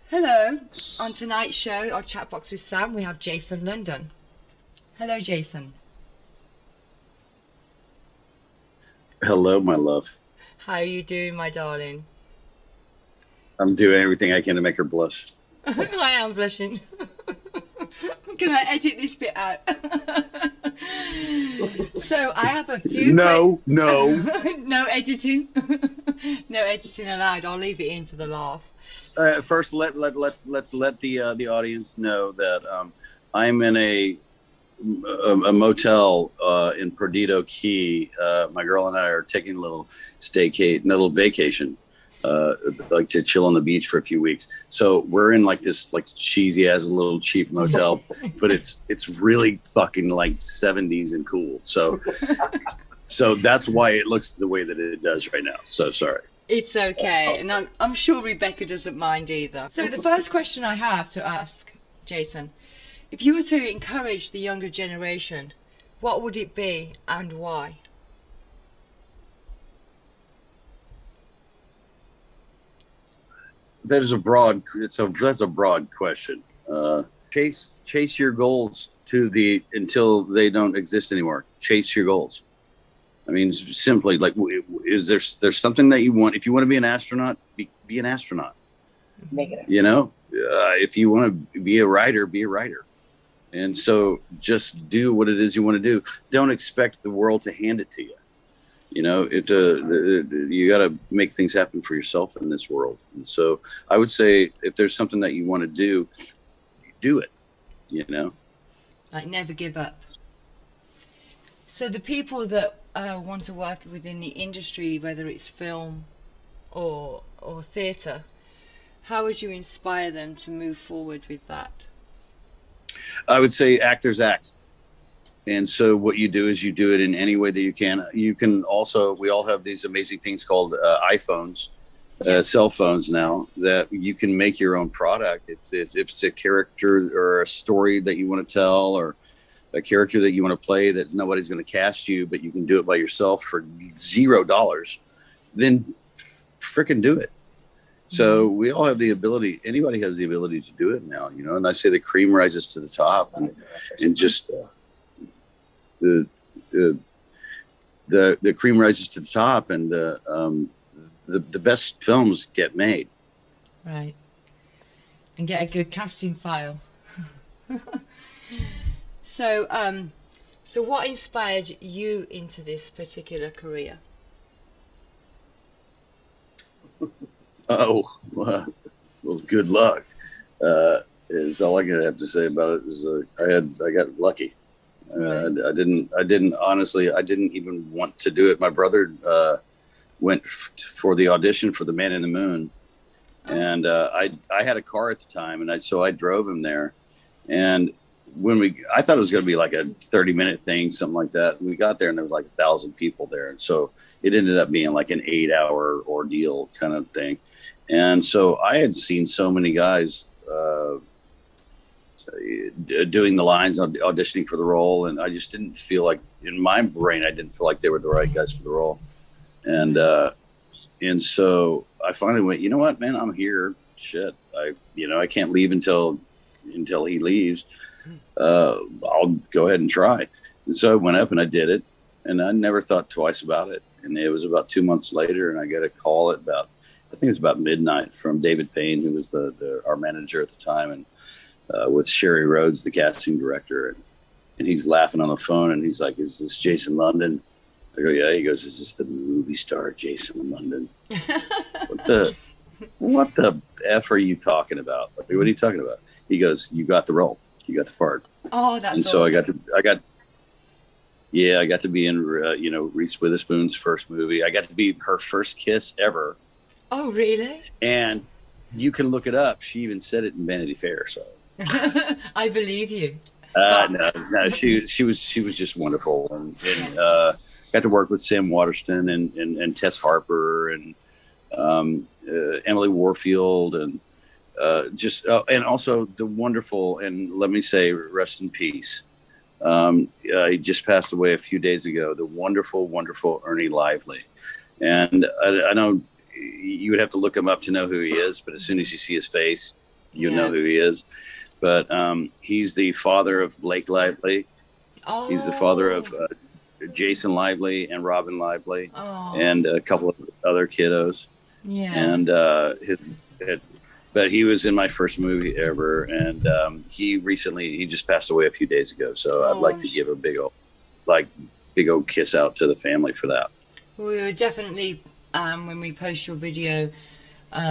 Hello. On tonight's show, our chat box with Sam, we have Jason London. Hello, Jason. Hello, my love. How are you doing, my darling? I'm doing everything I can to make her blush. I am blushing. Can I edit this bit out? So I have a few. No. No editing. No editing allowed. I'll leave it in for the laugh. First, let's let the audience know that I'm in a motel in Perdido Key. My girl and I are taking a little vacation, like to chill on the beach for a few weeks. So we're in like this like cheesy as a little cheap motel, but it's really fucking like 70s and cool. So that's why it looks the way that it does right now. So sorry. It's okay, and I'm sure Rebecca doesn't mind either. So the first question I have to ask, Jason, if you were to encourage the younger generation, what would it be and why? That's a broad question. Chase your goals until they don't exist anymore. Chase your goals. I mean, simply, like, is there's something that you want? If you want to be an astronaut, be an astronaut. You know, if you want to be a writer, be a writer. And so just do what it is you want to do. Don't expect the world to hand it to you. You know, you got to make things happen for yourself in this world. And so I would say if there's something that you want to do it, you know. Like never give up. So the people that want to work within the industry, whether it's film or theatre, how would you inspire them to move forward with that? I would say actors act. And so what you do is you do it in any way that you can. You can also, we all have these amazing things called iPhones, cell phones now, that you can make your own product. If it's a character or a story that you want to tell, or a character that you want to play that nobody's going to cast you, but you can do it by yourself for $0, then frickin' do it. So we all have the ability, anybody has the ability to do it now, you know, and I say the cream rises to the top, and just the cream rises to the top, and the best films get made. Right. And get a good casting file. So what inspired you into this particular career? Oh, well, good luck. Is all I can have to say about it. Is I got lucky. Right. I didn't honestly, I didn't even want to do it. My brother went for the audition for The Man in the Moon. Oh. And I had a car at the time, and so I drove him there. And I thought it was going to be like a 30-minute thing, something like that. We got there, and there was like 1,000 people there. And so it ended up being like an 8-hour ordeal kind of thing. And so I had seen so many guys doing the lines, auditioning for the role, and I just didn't feel like, in my brain, I didn't feel like they were the right guys for the role. And so I finally went, you know what, man, I'm here. Shit, I can't leave until he leaves. I'll go ahead and try. And so I went up and I did it, and I never thought twice about it. And it was about 2 months later, and I got a call at I think it was about midnight, from David Payne, who was our manager at the time, and with Sherry Rhodes, the casting director, and he's laughing on the phone, and he's like, "Is this Jason London?" I go, "Yeah." He goes, "Is this the movie star Jason London?" What the F are you talking about? Like, what are you talking about? He goes, "You got the role. You got the part." Oh, that's and so awesome. I got to be in Reese Witherspoon's first movie. I got to be her first kiss ever. Oh, really? And you can look it up. She even said it in Vanity Fair. So I believe you. No, she was just wonderful, and got to work with Sam Waterston and Tess Harper and Emily Warfield, and and also the wonderful, and let me say, rest in peace, He just passed away a few days ago. The wonderful, wonderful Ernie Lively. And I know you would have to look him up to know who he is, but as soon as you see his face, you know who he is. But he's the father of Blake Lively. Oh. He's the father of Jason Lively and Robin Lively, and a couple of other kiddos. Yeah. And but he was in my first movie ever, and he just passed away a few days ago. So I'd like to give a big old kiss out to the family for that. We will definitely, when we post your video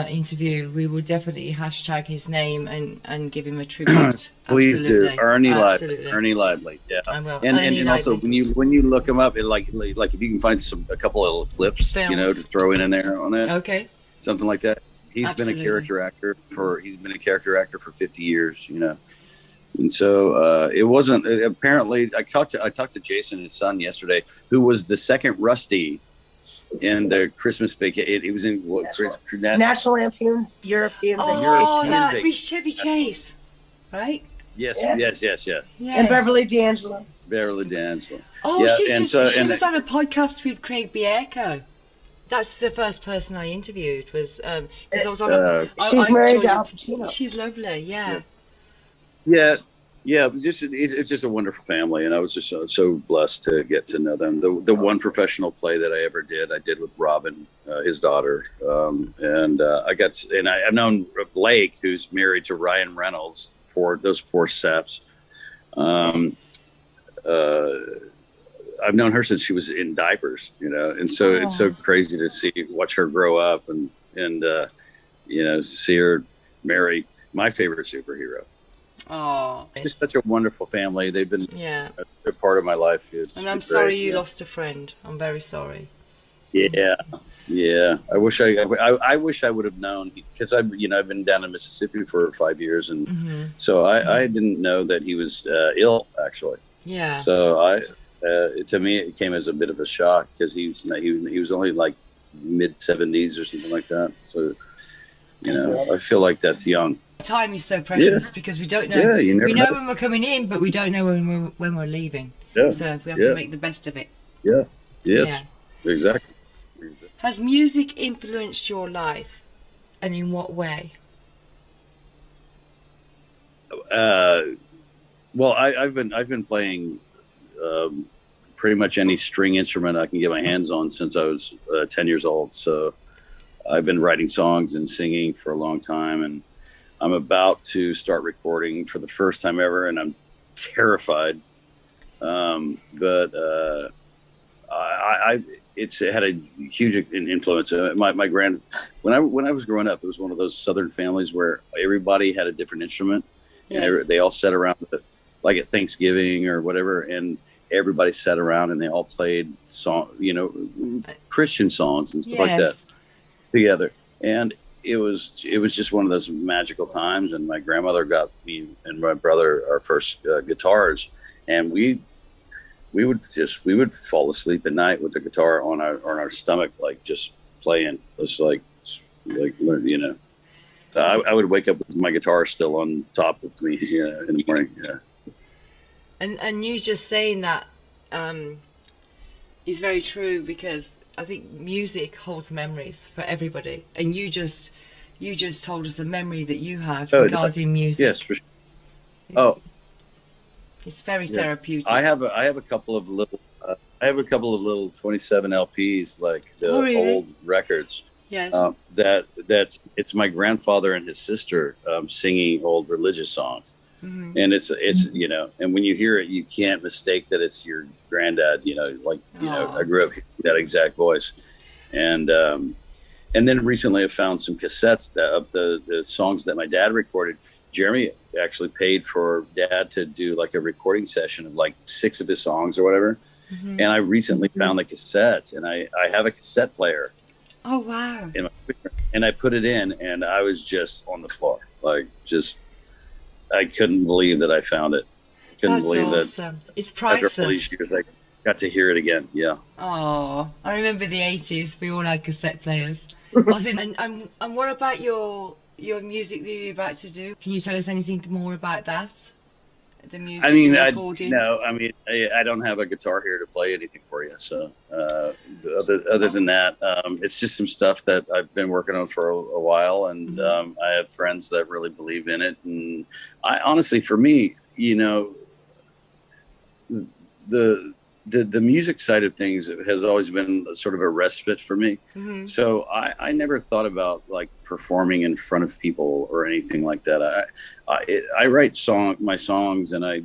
interview, we will definitely hashtag his name and give him a tribute. Please do. Ernie Lively. Yeah. I will. And also when you look him up, like if you can find a couple of little clips, films, to throw in there on it. Okay. Something like that. He's been a character actor for 50 years, And so it wasn't apparently. I talked to Jason, his son, yesterday, who was the second Rusty in the Christmas vacation. He was in National Lampoon's European Vacation. That was Chevy Chase, right? Yes. And Beverly D'Angelo. Oh, she was on a podcast with Craig Bierko. That's the first person I interviewed, was because I was on. She's married to Al Pacino. She's lovely, yeah. Yeah. It's just a wonderful family, and I was just so blessed to get to know them. The one professional play that I ever did, I did with Robin, his daughter, I've known Blake, who's married to Ryan Reynolds, for those poor saps. I've known her since she was in diapers, and so it's so crazy to watch her grow up and see her marry my favorite superhero. Oh, it's just such a wonderful family. They've been a part of my life. I'm sorry you lost a friend. I'm very sorry. Yeah. I wish I would have known, because I've been down in Mississippi for 5 years, and so I didn't know that he was ill, actually. Yeah. So to me it came as a bit of a shock, because he was only like mid-70s or something like that. So I feel like that's young. Time is so precious, because we don't know. We know when we're coming in, but we don't know when we're leaving. Yeah. So we have to make the best of it. Yeah. Yes. Yeah. Exactly. Has music influenced your life, and in what way? Well, I've been playing pretty much any string instrument I can get my hands on since I was 10 years old. So I've been writing songs and singing for a long time, and I'm about to start recording for the first time ever, and I'm terrified. But it's had a huge influence. When I was growing up, it was one of those Southern families where everybody had a different instrument, and they all sat around, like at Thanksgiving or whatever, and everybody sat around and they all played Christian songs and stuff like that together. And it was just one of those magical times. And my grandmother got me and my brother our first guitars, and we would fall asleep at night with the guitar on our stomach, like just playing. It's like So I would wake up with my guitar still on top of me in the morning. Yeah. And you just saying that is very true, because I think music holds memories for everybody, and you just told us a memory that you had regarding music. Yes, for sure. Oh, it's very therapeutic. I have a couple of little 27 LPs, like the old records. Yes. It's my grandfather and his sister singing old religious songs. Mm-hmm. And it's and when you hear it, you can't mistake that it's your granddad. I grew up hearing that exact voice, and then recently I found some cassettes of the songs that my dad recorded. Jeremy actually paid for Dad to do like a recording session of like 6 of his songs or whatever. Mm-hmm. And I recently found the cassettes, and I have a cassette player. Oh wow! And I put it in, and I was just on the floor, I couldn't believe that I found it. That's awesome. It's priceless. After all these years, I got to hear it again. Yeah. Oh, I remember the 80s. We all had cassette players. And what about your music that you're about to do? Can you tell us anything more about that? the music? I mean, recording? I don't have a guitar here to play anything for you. So other than that, it's just some stuff that I've been working on for a while, and I have friends that really believe in it. And I honestly, for me, the music side of things has always been sort of a respite for me. So I never thought about like performing in front of people or anything like that. I write my songs, and I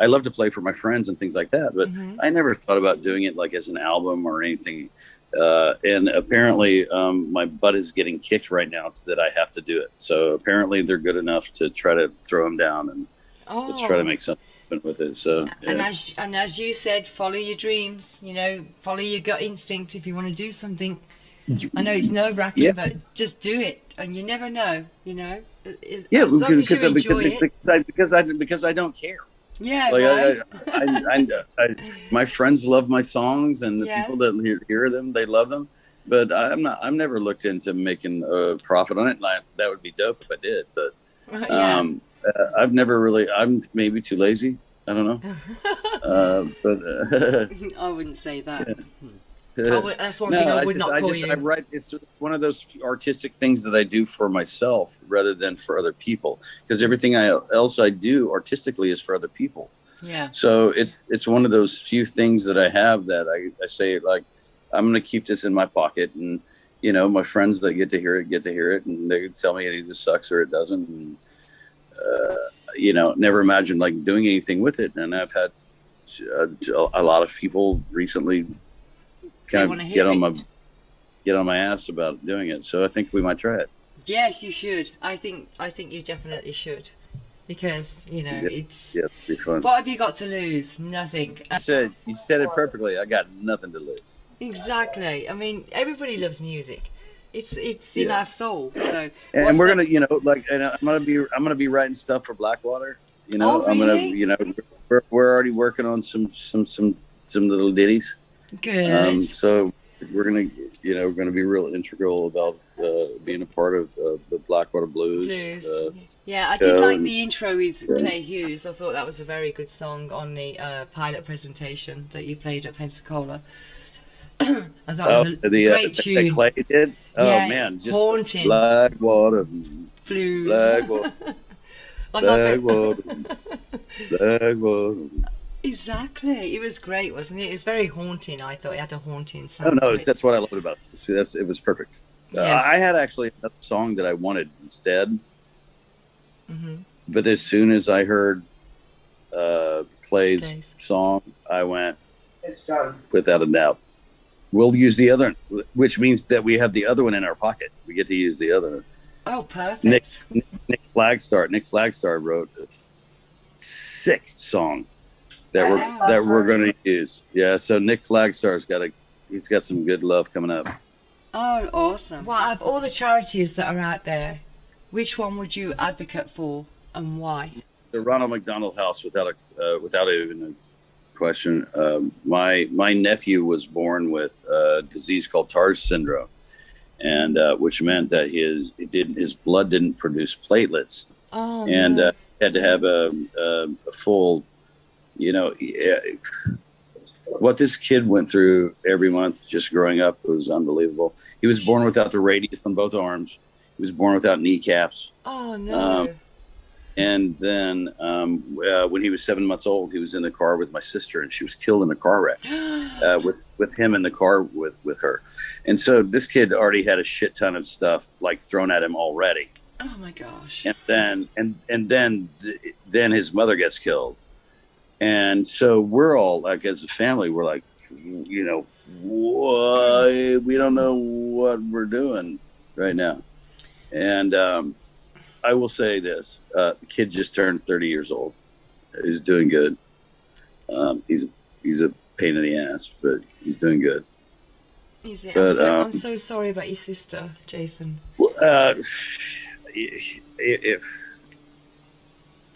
love to play for my friends and things like that, but I never thought about doing it like as an album or anything. And apparently my butt is getting kicked right now that I have to do it. So apparently they're good enough to try to throw them down, and let's try to make something with it. So yeah. And as you said, follow your dreams, follow your gut instinct. If you want to do something, I know it's nerve-wracking, but just do it, and you never know, yeah, because I don't care. Yeah, like, right. My friends love my songs, and the people that hear them, they love them, but I'm never looked into making a profit on it. That would be dope if I did, but I've never really. I'm maybe too lazy. I don't know. But I wouldn't say that. That's one thing I would not call you. I write. It's one of those artistic things that I do for myself rather than for other people. Because everything else I do artistically is for other people. Yeah. So it's one of those few things that I have that I say, like, I'm going to keep this in my pocket, and my friends that get to hear it, and they tell me it either sucks or it doesn't. And, never imagined like doing anything with it. And I've had a lot of people recently kind of get on my ass about doing it. So I think we might try it. Yes, you should. I think you definitely should, because it's it'd be fun. What have you got to lose? Nothing. You said it perfectly. I got nothing to lose. Exactly. I mean, everybody loves music. It's in our soul. So and we're gonna, and I'm gonna be writing stuff for Blackwater. Oh, really? I'm gonna, we're already working on some little ditties. Good. So we're gonna be real integral about being a part of the Blackwater Blues. I did like the intro with Clay Hughes. I thought that was a very good song on the pilot presentation that you played at Pensacola. I thought it was a great tune. The Clay did? Oh, man. Just haunting. Blackwater Blues. Blackwater. Blackwater. Exactly. It was great, wasn't it? It was very haunting. I thought it had a haunting sound. Oh, no, that's what I loved about it. See, it was perfect. Yes. I had actually another song that I wanted instead. But as soon as I heard Clay's song, I went, it's done. Without a doubt. We'll use the other, which means that we have the other one in our pocket. We get to use the other one. Oh, perfect. Nick Flagstar wrote a sick song that we're going to use. Yeah, so Nick Flagstar's he's got some good love coming up. Oh, awesome. Well, out of all the charities that are out there, which one would you advocate for, and why? The Ronald McDonald House, without even a question. My nephew was born with a disease called TARS syndrome, and which meant that his blood didn't produce platelets, and had to have a full, what this kid went through every month just growing up was unbelievable. He was born without the radius on both arms. He was born without kneecaps. Oh no. And then when he was 7 months old, he was in the car with my sister, and she was killed in a car wreck with him in the car with her. And so this kid already had a shit ton of stuff like thrown at him already. Oh my gosh. And then his mother gets killed. And so we're all like, as a family, we're like, why? We don't know what we're doing right now. And I will say this: the kid just turned 30 years old. He's doing good. He's a pain in the ass, but he's doing good. Is it? I'm so sorry about your sister, Jason.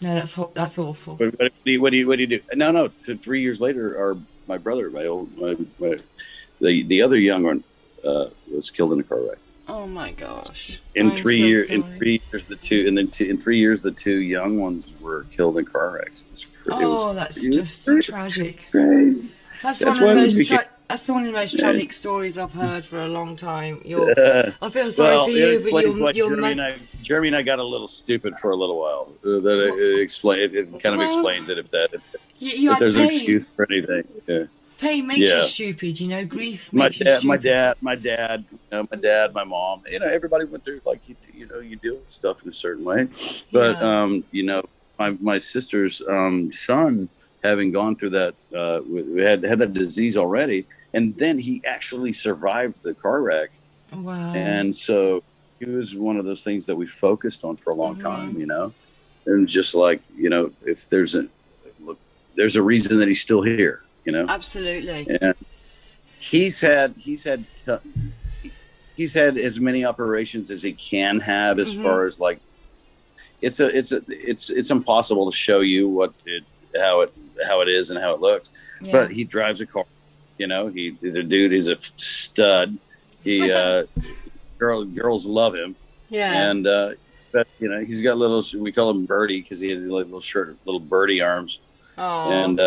No, that's awful. What do you do? No. So 3 years later, my brother, the other young one, was killed in a car wreck. Oh my gosh! In 3 years, the two young ones were killed in car wrecks. It's crazy. Oh, that's just tragic. Great. That's one of the most. That's one of the most tragic stories I've heard for a long time. I feel sorry for you, but Jeremy and I got a little stupid for a little while. It kind of explains it if there's an excuse for anything. Yeah. Pain makes you stupid, grief makes you stupid. My dad, my mom, everybody went through, like, you deal with stuff in a certain way. But, my sister's son, having gone through that, we had that disease already. And then he actually survived the car wreck. Wow. And so it was one of those things that we focused on for a long time, and just like, if there's a reason that he's still here. Absolutely. And he's had as many operations as he can have, as far as, like, it's impossible to show you how it is and how it looks. Yeah. But he drives a car, the dude is a stud. He girls love him. Yeah. And but he's got we call him Birdie because he has little birdie arms. Oh. And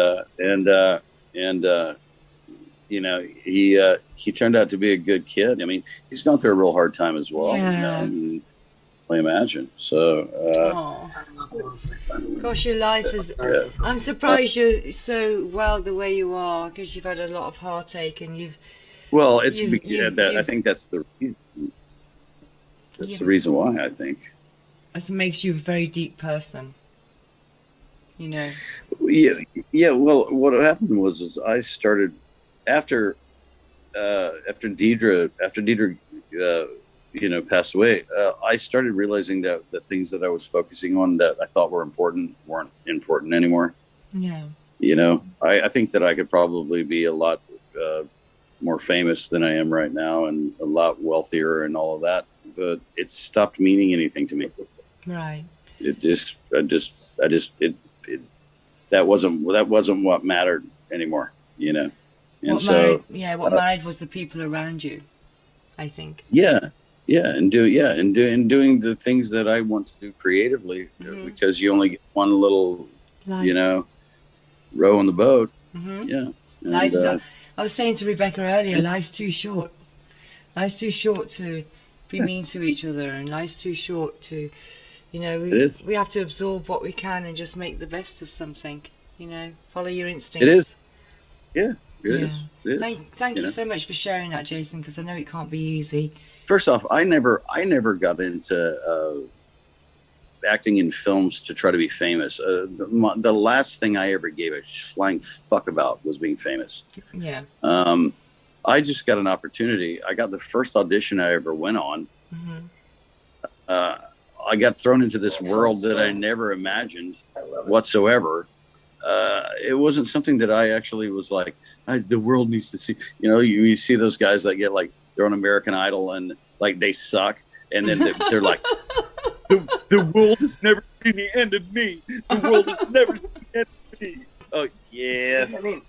he turned out to be a good kid. I mean, he's gone through a real hard time as well. Yeah. I imagine. So, gosh, your life is. Yeah. I'm surprised you're so well the way you are, because you've had a lot of heartache and you've. Well, I think that's the reason. That's the reason why, I think. It makes you a very deep person. Yeah. Well, what happened was I started after Deidre passed away. I started realizing that the things that I was focusing on that I thought were important weren't important anymore. Yeah. I think that I could probably be a lot more famous than I am right now, and a lot wealthier and all of that, but it stopped meaning anything to me. Right. That wasn't what mattered anymore, And what mattered was the people around you, I think. And doing the things that I want to do creatively, because you only get one little, life. Row on the boat. Yeah. And, I was saying to Rebecca earlier, life's too short. Life's too short to be mean to each other, and life's too short to, we have to absorb what we can and just make the best of something. Follow your instincts. It is. Yeah, it is. Thank you so much for sharing that, Jason, because I know it can't be easy. First off, I never got into acting in films to try to be famous. The last thing I ever gave a flying fuck about was being famous. Yeah. I just got an opportunity. I got the first audition I ever went on. I got thrown into this world that I never imagined whatsoever. It wasn't something that I actually was like, the world needs to see. You see those guys that get, like, they're on American Idol and, like, they suck, and then they're like, the world has never seen the end of me. The world has never seen the end of me. Oh yeah, I mean,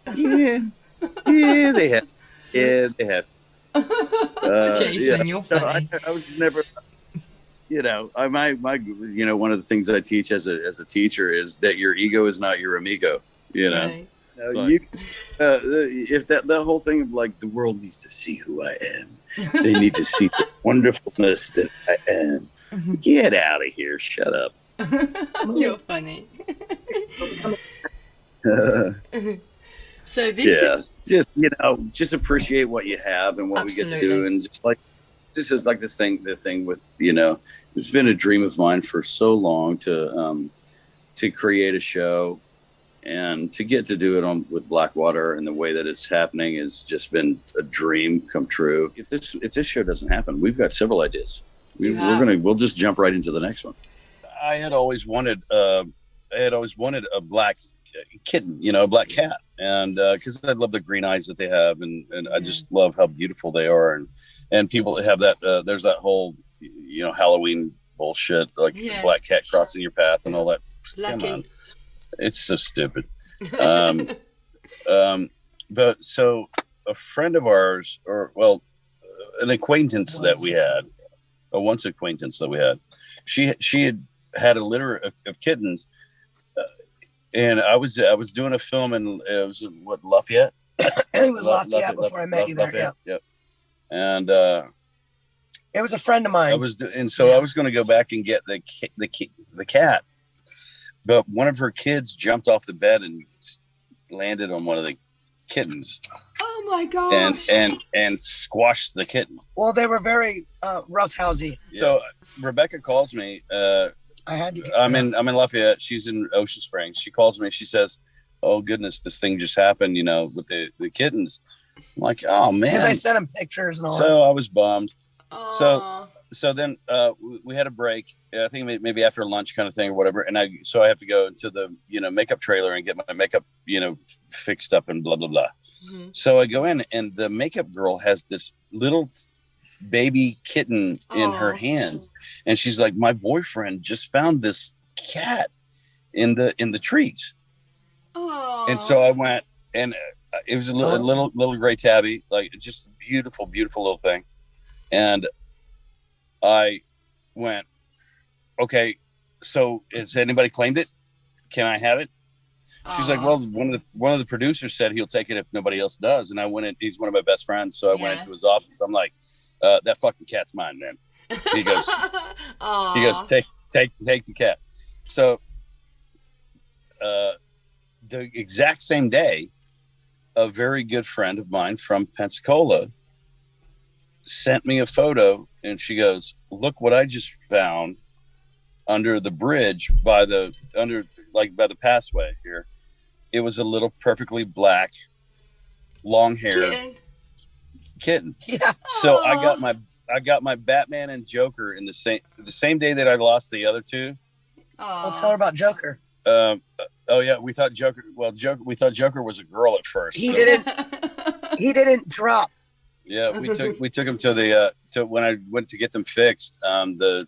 yeah, they have. Yeah, they have. Jason, you're funny. I was never. One of the things I teach as a teacher is that your ego is not your amigo. Right. If that whole thing of, like, the world needs to see who I am, they need to see the wonderfulness that I am. Get out of here! Shut up. You're funny. So just appreciate what you have and what Absolutely. we get to do, and just like the thing with, it's been a dream of mine for so long to create a show and to get to do it with Blackwater, and the way that it's happening has just been a dream come true. If this show doesn't happen, we've got several ideas. We'll just jump right into the next one. I had always wanted a black kitten, a black cat, and because I love the green eyes that they have, and I just love how beautiful they are, and people that have that. There's that whole Halloween bullshit, like the black cat crossing your path and all that. Lucky. Come on. It's so stupid. But so a friend of ours, an acquaintance that we had, she had a litter of kittens. and I was doing a film in it was in, what, Lafayette. It was Lafayette before I met you there. Yeah. Yep. And it was a friend of mine. I was going to go back and get the cat, but one of her kids jumped off the bed and landed on one of the kittens. Oh my gosh! And squashed the kitten. Well, they were very roughhousey. So Rebecca calls me. I'm in Lafayette. She's in Ocean Springs. She calls me. She says, "Oh goodness, this thing just happened. With the kittens." I'm like, "Oh man!" Because I sent him pictures and all. So I was bummed. Aww. So then we had a break. I think maybe after lunch kind of thing or whatever. And I have to go to the makeup trailer and get my makeup fixed up and blah blah blah. Mm-hmm. So I go in and the makeup girl has this little baby kitten in her hands, and she's like, "My boyfriend just found this cat in the trees." Aww. And so I went, and it was a little gray tabby, like just beautiful little thing, and I went, "Okay, so has anybody claimed it? Can I have it?" She's like, "Well, one of the producers said he'll take it if nobody else does." And I went in. He's one of my best friends, so I went into his office. I'm like, "That fucking cat's mine, man." He goes, "Take the cat." So, the exact same day, a very good friend of mine from Pensacola sent me a photo, and she goes, "Look what I just found under the bridge by the passway here." It was a little perfectly black, long hair kitten. Yeah. So I got my Batman and Joker in the same day that I lost the other two. Well, tell her about Joker. We thought Joker was a girl at first. He didn't drop. Yeah, we took him to when I went to get them fixed.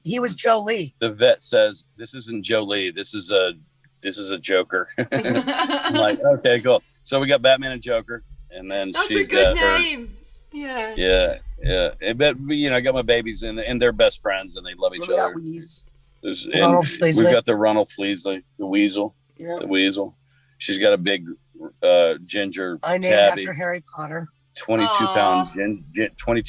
He was Jolie. The vet says, "This isn't Jolie. This is a Joker." I'm like, okay, cool. So we got Batman and Joker, and then that's she's a good got name. Her. Yeah. But I got my babies, and they're best friends, and they love each other. We've got the Ronald Fleasley, the weasel. Yeah. The weasel. She's got a big ginger I named tabby. After Harry Potter. 22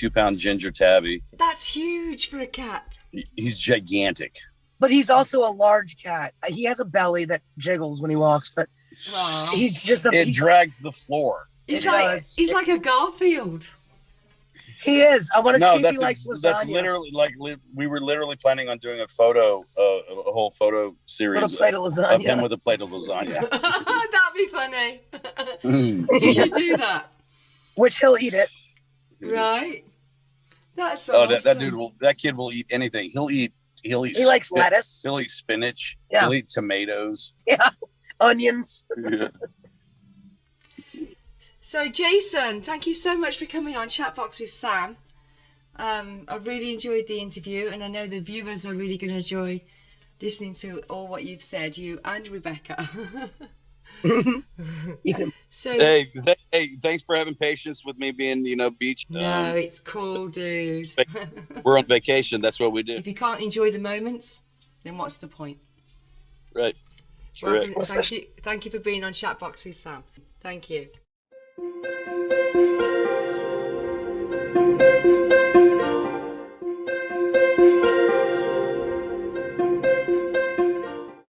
pound ginger tabby. That's huge for a cat. He's gigantic. But he's also a large cat. He has a belly that jiggles when he walks, but he's just it drags the floor. He's like a Garfield. He is. I want to see if he likes lasagna. That's literally we were literally planning on doing a whole photo series with a plate of lasagna. Of him with a plate of lasagna. That'd be funny. You should do that. Which he'll eat it. Right. That's awesome. That kid will eat anything. He likes lettuce. He'll eat spinach. Yeah. He'll eat tomatoes. Yeah. Onions. Yeah. So Jason, thank you so much for coming on Chatbox with Sam. I really enjoyed the interview, and I know the viewers are really going to enjoy listening to all what you've said, you and Rebecca. So hey, thanks for having patience with me being, beach. No, it's cool, dude. We're on vacation. That's what we do. If you can't enjoy the moments, then what's the point? Right. Welcome, thank you for being on Chatbox with Sam. Thank you.